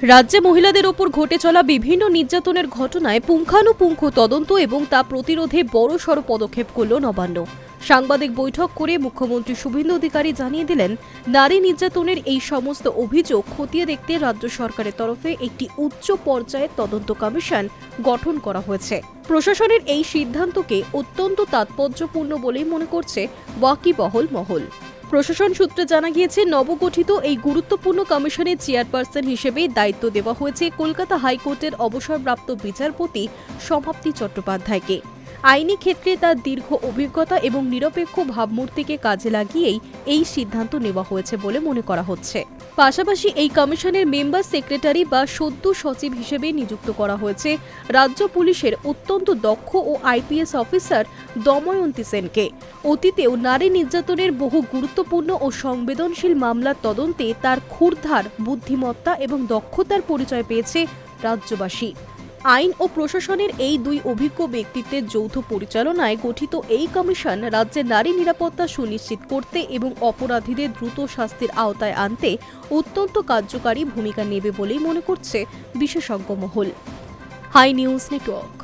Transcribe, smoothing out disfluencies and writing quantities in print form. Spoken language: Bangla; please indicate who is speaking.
Speaker 1: রাজ্যে মহিলাদের ওপর ঘটে চলা বিভিন্ন নির্যাতনের ঘটনায় পুঙ্খানুপুঙ্খ তদন্ত এবং তা প্রতিরোধে বড়সড় পদক্ষেপ করল নবান্ন। সাংবাদিক বৈঠক করে মুখ্যমন্ত্রী শুভেন্দু অধিকারী জানিয়ে দিলেন, নারী নির্যাতনের এই সমস্ত অভিযোগ খতিয়ে দেখতে রাজ্য সরকারের তরফে একটি উচ্চ পর্যায়ের তদন্ত কমিশন গঠন করা হয়েছে। প্রশাসনের এই সিদ্ধান্তকে অত্যন্ত তাৎপর্যপূর্ণ বলেই মনে করছে ওয়াকিবহল মহল। প্রশাসন সূত্রে জানা গিয়েছে, নবগঠিত এই গুরুত্বপূর্ণ কমিশনের চেয়ারপারসন হিসেবে দায়িত্ব দেওয়া হয়েছে কলকাতা হাইকোর্টের অবসরপ্রাপ্ত বিচারপতি সমাপ্তি চট্টোপাধ্যায়কে। আইনি ক্ষেত্রে তার দীর্ঘ অভিজ্ঞতা এবং নিরপেক্ষ ভাবমূর্তিকে কাজে লাগিয়েই এই সিদ্ধান্ত নেওয়া হয়েছে বলে মনে করা হচ্ছে। পাশাপাশি এই কমিশনের মেম্বার সেক্রেটারি বা সদ্য সচিব হিসেবে নিযুক্ত করা হয়েছে রাজ্য পুলিশের অত্যন্ত দক্ষ ও আইপিএস অফিসার দময়ন্তী সেনকে। অতীতেও নারী নির্যাতনের বহু গুরুত্বপূর্ণ ও সংবেদনশীল মামলার তদন্তে তার ক্ষুরধার বুদ্ধিমত্তা এবং দক্ষতার পরিচয় পেয়েছে রাজ্যবাসী। আইন ও প্রশাসনের এই দুই অভিজ্ঞ ব্যক্তিত্বের যৌথ পরিচালনায় গঠিত এই কমিশন রাজ্যের নারী নিরাপত্তা সুনিশ্চিত করতে এবং অপরাধীদের দ্রুত শাস্তির আওতায় আনতে অত্যন্ত কার্যকারী ভূমিকা নেবে বলেই মনে করছে বিশেষজ্ঞ মহল। Hi news network.